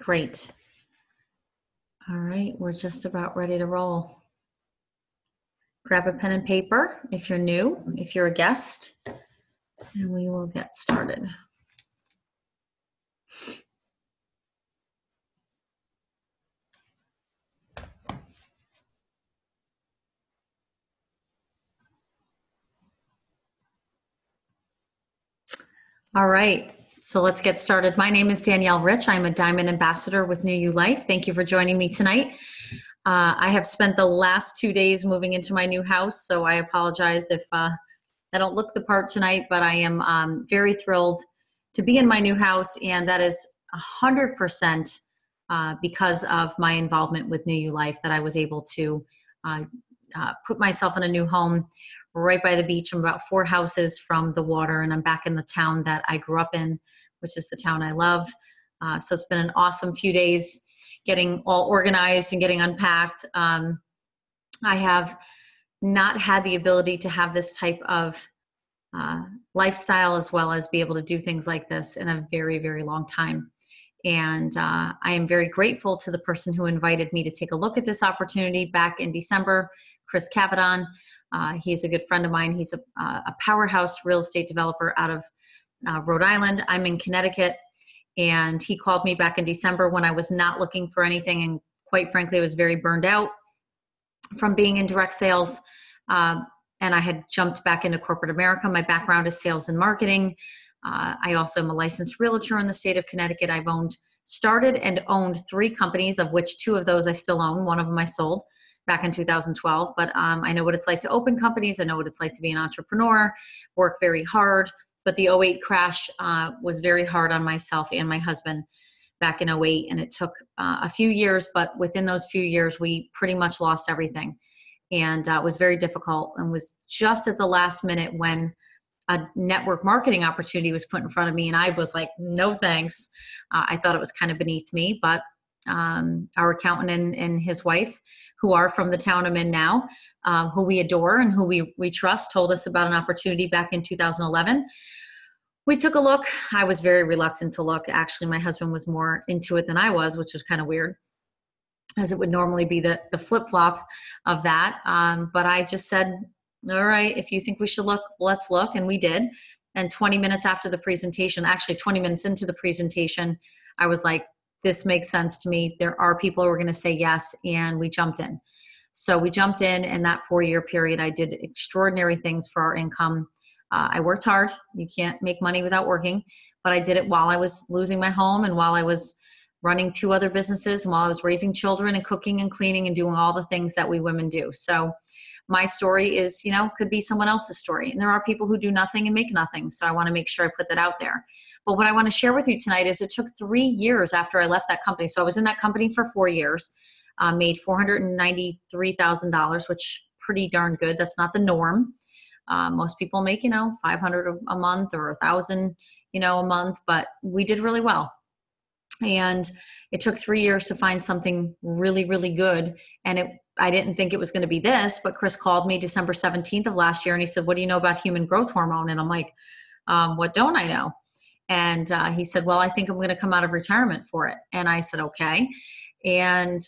Great. All right, we're just about ready to roll. Grab a pen and paper if you're new, if you're a guest, and we will get started. All right, so let's get started. My name is Danielle Rich. I'm a Diamond Ambassador with New You Life. Thank you for joining me tonight. I have spent the last 2 days moving into my new house, so I apologize if I don't look the part tonight, but I am very thrilled to be in my new house, and that is 100% because of my involvement with New You Life that I was able to put myself in a new home right by the beach. I'm about 4 houses from the water, and I'm back in the town that I grew up in, which is the town I love. So it's been an awesome few days getting all organized and getting unpacked. I have not had the ability to have this type of lifestyle as well as be able to do things like this in a very, very long time. And I am very grateful to the person who invited me to take a look at this opportunity back in December, Chris Cavadon. He's a good friend of mine. He's a powerhouse real estate developer out of Rhode Island. I'm in Connecticut, and he called me back in December when I was not looking for anything, and quite frankly, I was very burned out from being in direct sales, and I had jumped back into corporate America. My background is sales and marketing. I also am a licensed realtor in the state of Connecticut. I've started and owned 3 companies, of which 2 of those I still own. One of them I sold back in 2012, but I know what it's like to open companies. I know what it's like to be an entrepreneur, work very hard. But the '08 crash was very hard on myself and my husband back in '08, and it took a few years, but within those few years, we pretty much lost everything. And it was very difficult, and was just at the last minute when a network marketing opportunity was put in front of me, and I was like, no thanks. I thought it was kind of beneath me, but our accountant and his wife, who are from the town I'm in now, who we adore and who we trust, told us about an opportunity back in 2011. We took a look. I was very reluctant to look. Actually, my husband was more into it than I was, which was kind of weird, as it would normally be the flip-flop of that. But I just said, all right, if you think we should look, let's look. And we did. And 20 minutes after the presentation, actually 20 minutes into the presentation, I was like, this makes sense to me. There are people who are going to say yes. And we jumped in. So we jumped in that 4-year period, I did extraordinary things for our income. I worked hard. You can't make money without working, but I did it while I was losing my home, and while I was running 2 other businesses, and while I was raising children and cooking and cleaning and doing all the things that we women do. So my story is, could be someone else's story. And there are people who do nothing and make nothing. So I want to make sure I put that out there. But what I want to share with you tonight is it took 3 years after I left that company. So I was in that company for 4 years, made $493,000, which pretty darn good. That's not the norm. Most people make, $500 a month or $1,000, a month, but we did really well. And it took 3 years to find something really, really good. And I didn't think it was going to be this, but Chris called me December 17th of last year, and he said, what do you know about human growth hormone? And I'm like, what don't I know? And he said, well, I think I'm going to come out of retirement for it. And I said, okay. And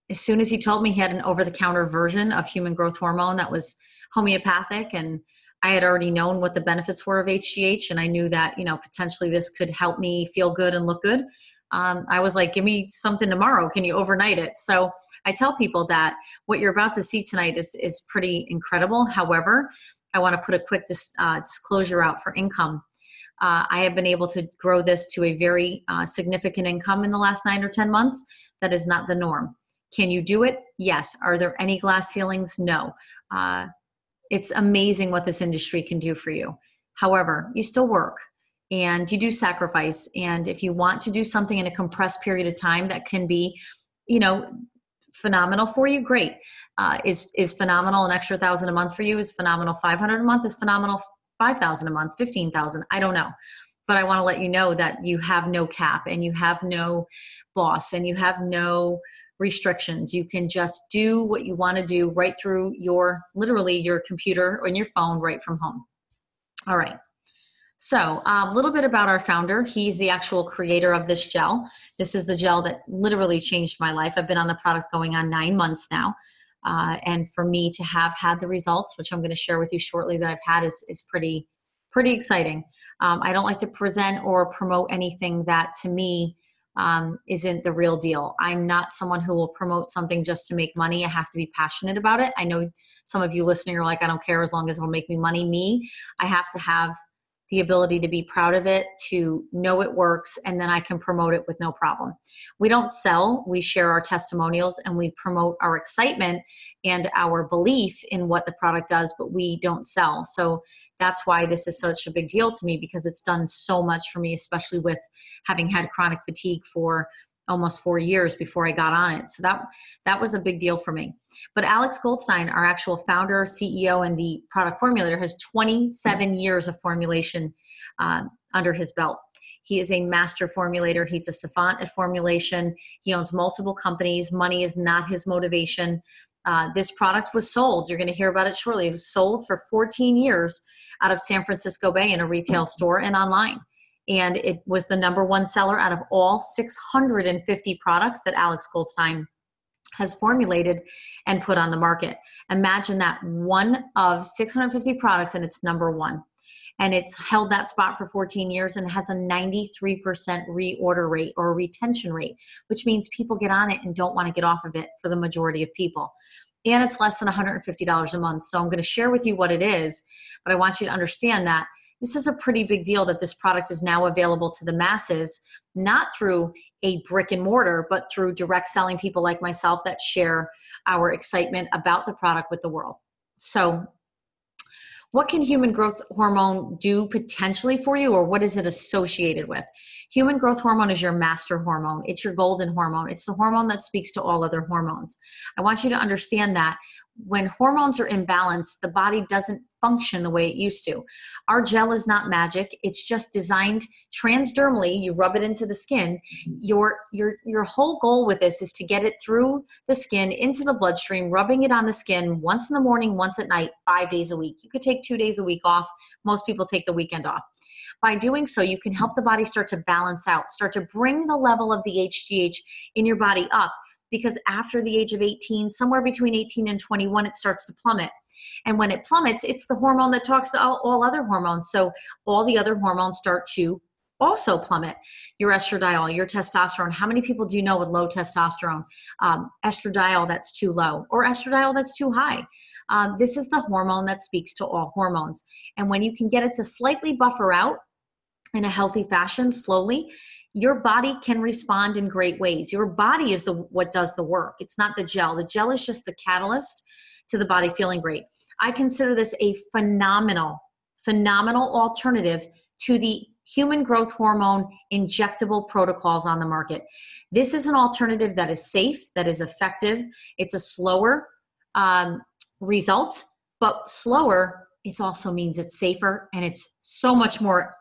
as soon as he told me he had an over-the-counter version of human growth hormone that was homeopathic, and I had already known what the benefits were of HGH, and I knew that, potentially this could help me feel good and look good. I was like, give me something tomorrow. Can you overnight it? So I tell people that what you're about to see tonight is pretty incredible. However, I want to put a quick disclosure out for income. I have been able to grow this to a very significant income in the last 9 or 10 months. That is not the norm. Can you do it? Yes. Are there any glass ceilings? No. It's amazing what this industry can do for you. However, you still work and you do sacrifice. And if you want to do something in a compressed period of time that can be, phenomenal for you, great. Is phenomenal an extra $1,000 a month for you? Is phenomenal $500 a month? Is phenomenal $5,000 a month? $15,000? I don't know. But I want to let you know that you have no cap, and you have no boss, and you have no restrictions. You can just do what you want to do right through literally your computer or your phone right from home. All right. So a little bit about our founder. He's the actual creator of this gel. This is the gel that literally changed my life. I've been on the product going on 9 months now. And for me to have had the results, which I'm going to share with you shortly, that I've had is pretty exciting. I don't like to present or promote anything that to me isn't the real deal. I'm not someone who will promote something just to make money. I have to be passionate about it. I know some of you listening are like, I don't care as long as it'll make me money. Me, I have to have the ability to be proud of it, to know it works, and then I can promote it with no problem. We don't sell, we share our testimonials and we promote our excitement and our belief in what the product does, but we don't sell. So that's why this is such a big deal to me, because it's done so much for me, especially with having had chronic fatigue for almost 4 years before I got on it. So that was a big deal for me. But Alex Goldstein, our actual founder, CEO, and the product formulator, has 27 years of formulation under his belt. He is a master formulator. He's a savant at formulation. He owns multiple companies. Money is not his motivation. This product was sold. You're going to hear about it shortly. It was sold for 14 years out of San Francisco Bay in a retail store and online. And it was the #1 seller out of all 650 products that Alex Goldstein has formulated and put on the market. Imagine that, one of 650 products and it's #1. And it's held that spot for 14 years and has a 93% reorder rate or retention rate, which means people get on it and don't want to get off of it for the majority of people. And it's less than $150 a month. So I'm going to share with you what it is, but I want you to understand that this is a pretty big deal that this product is now available to the masses, not through a brick and mortar, but through direct selling people like myself that share our excitement about the product with the world. So what can human growth hormone do potentially for you, or what is it associated with? Human growth hormone is your master hormone. It's your golden hormone. It's the hormone that speaks to all other hormones. I want you to understand that when hormones are imbalanced, the body doesn't function the way it used to. Our gel is not magic. It's just designed transdermally. You rub it into the skin. Your whole goal with this is to get it through the skin into the bloodstream, rubbing it on the skin once in the morning, once at night, 5 days a week. You could take 2 days a week off. Most people take the weekend off. By doing so, you can help the body start to balance out, start to bring the level of the HGH in your body up. Because after the age of 18, somewhere between 18 and 21, it starts to plummet. And when it plummets, it's the hormone that talks to all other hormones. So all the other hormones start to also plummet. Your estradiol, your testosterone. How many people do you know with low testosterone? Estradiol that's too low, or estradiol that's too high. This is the hormone that speaks to all hormones. And when you can get it to slightly buffer out in a healthy fashion, slowly, your body can respond in great ways. Your body is what does the work. It's not the gel. The gel is just the catalyst to the body feeling great. I consider this a phenomenal alternative to the human growth hormone injectable protocols on the market. This is an alternative that is safe, that is effective. It's a slower result, but slower, it also means it's safer and it's so much more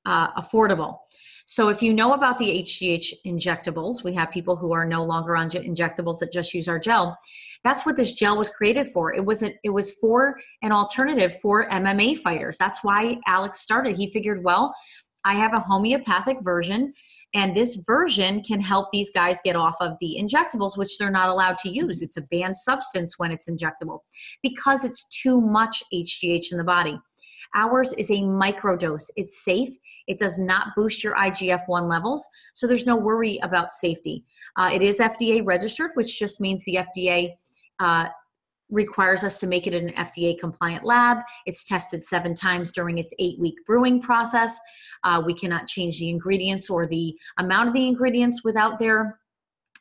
affordable. So if you know about the HGH injectables, we have people who are no longer on injectables that just use our gel. That's what this gel was created for. It was for an alternative for MMA fighters. That's why Alex started. He figured, well, I have a homeopathic version, and this version can help these guys get off of the injectables, which they're not allowed to use. It's a banned substance when it's injectable because it's too much HGH in the body. Ours is a microdose. It's safe. It does not boost your IGF-1 levels, so there's no worry about safety. It is FDA registered, which just means the FDA requires us to make it in an FDA-compliant lab. It's tested 7 times during its 8-week brewing process. We cannot change the ingredients or the amount of the ingredients without their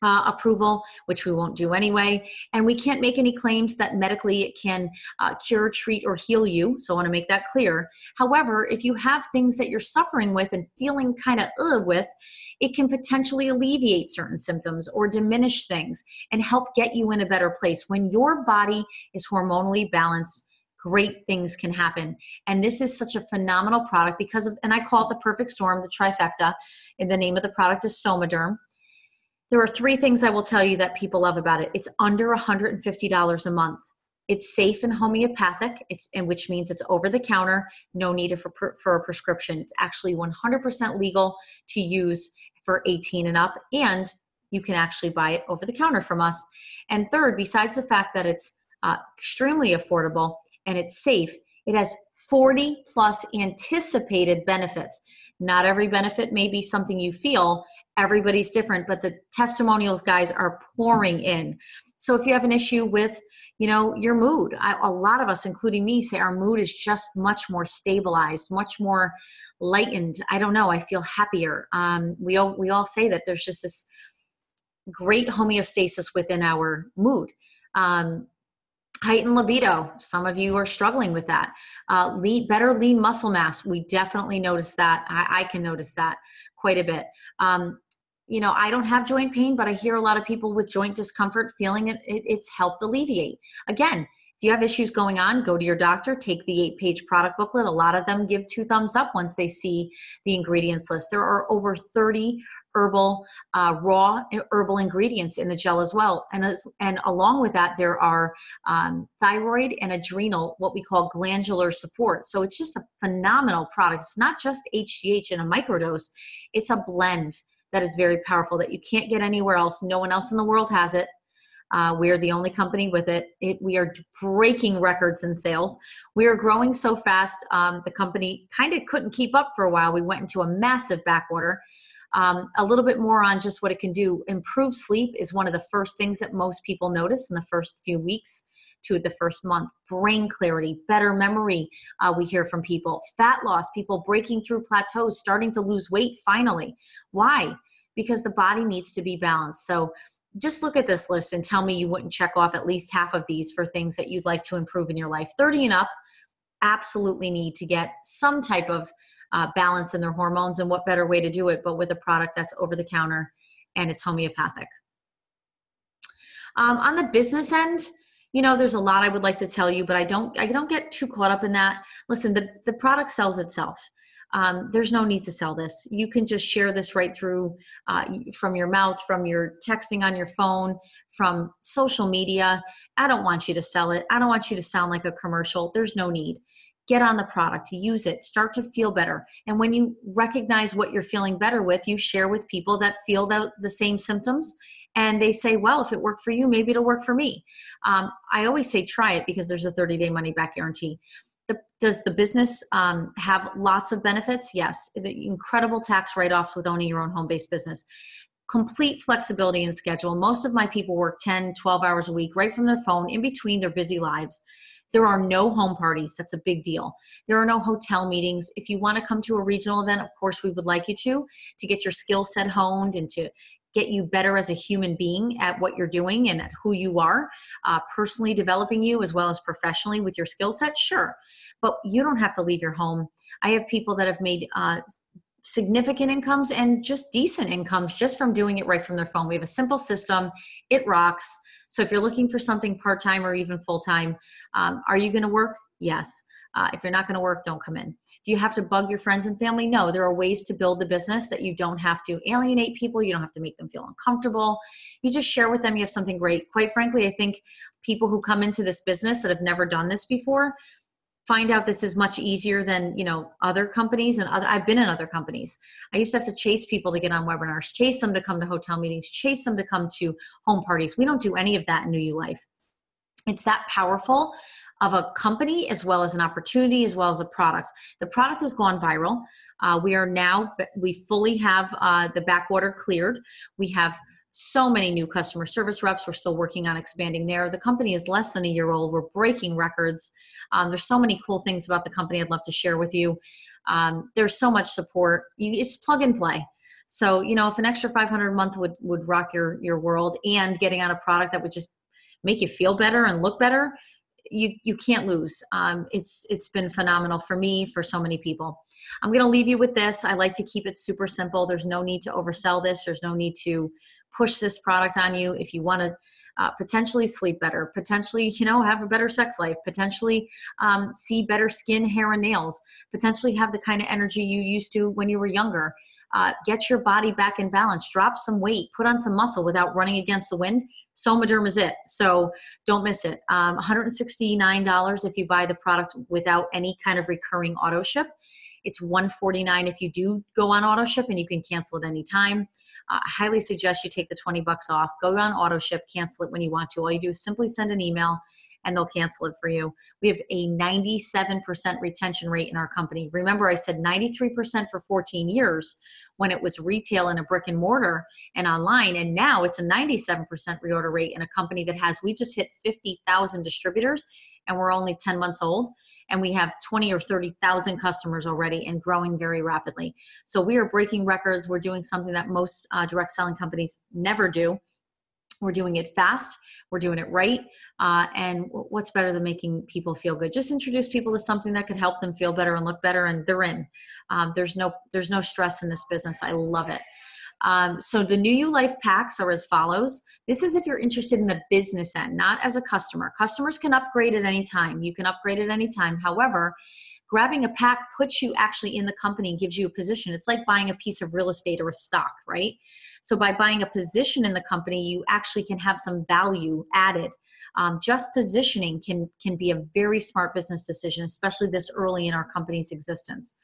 approval, which we won't do anyway. And we can't make any claims that medically it can cure, treat, or heal you. So I want to make that clear. However, if you have things that you're suffering with and feeling kind of with, it can potentially alleviate certain symptoms or diminish things and help get you in a better place. When your body is hormonally balanced, great things can happen. And this is such a phenomenal product because of, and I call it the perfect storm, the trifecta. And the name of the product is Somaderm. There are 3 things I will tell you that people love about it. It's under $150 a month. It's safe and homeopathic, and which means it's over the counter, no need for a prescription. It's actually 100% legal to use for 18 and up, and you can actually buy it over the counter from us. And third, besides the fact that it's extremely affordable and it's safe, it has 40 plus anticipated benefits. Not every benefit may be something you feel. Everybody's different, but the testimonials, guys, are pouring in. So if you have an issue with, your mood, a lot of us, including me, say our mood is just much more stabilized, much more lightened. I don't know. I feel happier. We all say that there's just this great homeostasis within our mood. Heightened libido. Some of you are struggling with that. Better lean muscle mass. We definitely notice that. I can notice that quite a bit. I don't have joint pain, but I hear a lot of people with joint discomfort feeling it's helped alleviate. Again, if you have issues going on, go to your doctor, take the 8-page product booklet. A lot of them give 2 thumbs up once they see the ingredients list. There are over 30 raw herbal ingredients in the gel as well. And along with that, there are thyroid and adrenal, what we call glandular support. So it's just a phenomenal product. It's not just HGH in a microdose. It's a blend that is very powerful that you can't get anywhere else. No one else in the world has it. We are the only company with it. We are breaking records in sales. We are growing so fast. The company kind of couldn't keep up for a while. We went into a massive back order. A little bit more on just what it can do. Improved sleep is one of the first things that most people notice in the first few weeks to the first month. Brain clarity, better memory, we hear from people. Fat loss, people breaking through plateaus, starting to lose weight finally. Why? Because the body needs to be balanced. So just look at this list and tell me you wouldn't check off at least half of these for things that you'd like to improve in your life. 30 and up absolutely need to get some type of balance in their hormones, and what better way to do it but with a product that's over the counter and it's homeopathic. On the business end, there's a lot I would like to tell you, but I don't get too caught up in that. Listen, the product sells itself. There's no need to sell this. You can just share this right through from your mouth, from your texting on your phone, from social media. I don't want you to sell it. I don't want you to sound like a commercial. There's no need. Get on the product, use it, start to feel better. And when you recognize what you're feeling better with, you share with people that feel the same symptoms. And they say, well, if it worked for you, maybe it'll work for me. I always say try it because there's a 30-day money-back guarantee. Does the business have lots of benefits? Yes. The incredible tax write-offs with owning your own home-based business. Complete flexibility in schedule. Most of my people work 10, 12 hours a week right from their phone in between their busy lives. There are no home parties. That's a big deal. There are no hotel meetings. If you want to come to a regional event, of course, we would like you to get your skill set honed and to get you better as a human being at what you're doing and at who you are, personally developing you as well as professionally with your skill set, sure. But you don't have to leave your home. I have people that have made significant incomes and just decent incomes just from doing it right from their phone. We have a simple system. It rocks. So if you're looking for something part-time or even full-time, are you going to work? Yes. If you're not going to work, don't come in. Do you have to bug your friends and family? No, there are ways to build the business that you don't have to alienate people. You don't have to make them feel uncomfortable. You just share with them you have something great. Quite frankly, I think people who come into this business that have never done this before find out this is much easier than, other companies I've been in other companies. I used to have to chase people to get on webinars, chase them to come to hotel meetings, chase them to come to home parties. We don't do any of that in New You Life. It's that powerful of a company as well as an opportunity as well as a product. The product has gone viral. We fully have the back order cleared. We have so many new customer service reps. We're still working on expanding there. The company is less than a year old. We're breaking records. There's so many cool things about the company I'd love to share with you. There's so much support. It's plug and play. So, if an extra $500 a month would rock your world, and getting on a product that would just make you feel better and look better, you can't lose. It's been phenomenal for me, for so many people. I'm going to leave you with this. I like to keep it super simple. There's no need to oversell this. There's no need to push this product on you. If you want to potentially sleep better, potentially, have a better sex life, potentially see better skin, hair, and nails, potentially have the kind of energy you used to when you were younger. get your body back in balance, drop some weight, put on some muscle without running against the wind. Somaderm is it. So don't miss it. $169 if you buy the product without any kind of recurring auto ship. It's $149 if you do go on auto ship, and you can cancel at any time. I highly suggest you take the $20 off, go on auto ship, cancel it when you want to. All you do is simply send an email and they'll cancel it for you. We have a 97% retention rate in our company. Remember, I said 93% for 14 years when it was retail in a brick and mortar and online. And now it's a 97% reorder rate in a company that we just hit 50,000 distributors, and we're only 10 months old. And we have 20 or 30,000 customers already and growing very rapidly. So we are breaking records. We're doing something that most direct selling companies never do. We're doing it fast. We're doing it right. And what's better than making people feel good? Just introduce people to something that could help them feel better and look better, and they're in. There's no stress in this business. I love it. So the New You Life packs are as follows. This is if you're interested in the business end, not as a customer. Customers can upgrade at any time. You can upgrade at any time. However, grabbing a pack puts you actually in the company and gives you a position. It's like buying a piece of real estate or a stock, right? So by buying a position in the company, you actually can have some value added. Just positioning can be a very smart business decision, especially this early in our company's existence.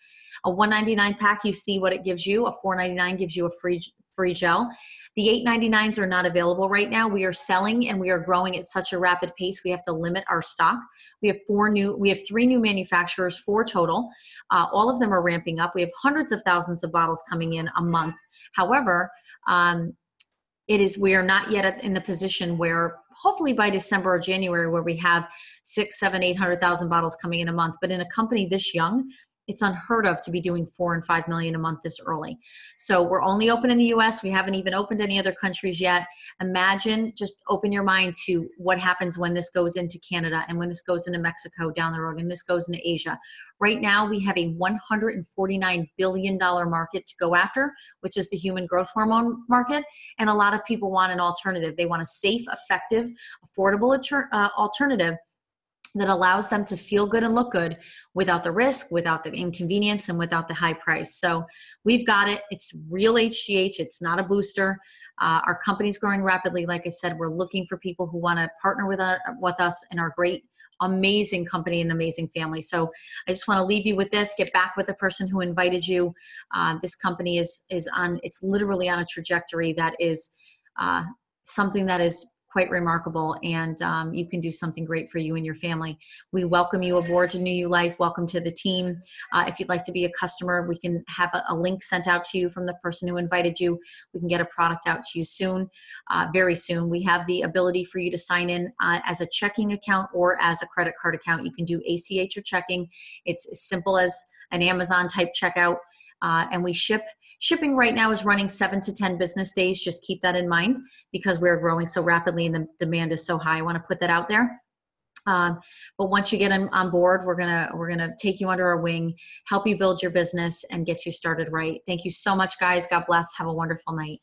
A $199 pack, you see what it gives you. A $499 gives you a free gel. The $899s are not available right now. We are selling and we are growing at such a rapid pace. We have to limit our stock. We have three new manufacturers, 4 total. All of them are ramping up. We have hundreds of thousands of bottles coming in a month. However, we are not yet in the position where hopefully by December or January, where we have 6, 7, 800,000 bottles coming in a month. But in a company this young, it's unheard of to be doing 4 and 5 million a month this early. So we're only open in the US. We haven't even opened any other countries yet. Imagine, just open your mind to what happens when this goes into Canada and when this goes into Mexico down the road and this goes into Asia. Right now, we have a $149 billion market to go after, which is the human growth hormone market. And a lot of people want an alternative. They want a safe, effective, affordable alternative that allows them to feel good and look good without the risk, without the inconvenience, and without the high price. So we've got it. It's real HGH. It's not a booster. Our company's growing rapidly. Like I said, we're looking for people who want to partner with us in our great, amazing company and amazing family. So I just want to leave you with this. Get back with the person who invited you. This company it's literally on a trajectory that is something that is quite remarkable, and you can do something great for you and your family. We welcome you aboard to New You Life. Welcome to the team. If you'd like to be a customer, we can have a link sent out to you from the person who invited you. We can get a product out to you soon, very soon. We have the ability for you to sign in as a checking account or as a credit card account. You can do ACH or checking. It's as simple as an Amazon type checkout. And we shipping right now is running 7 to 10 business days. Just keep that in mind because we're growing so rapidly and the demand is so high. I want to put that out there. But once you get on board, we're gonna take you under our wing, help you build your business and get you started right. Thank you so much, guys. God bless. Have a wonderful night.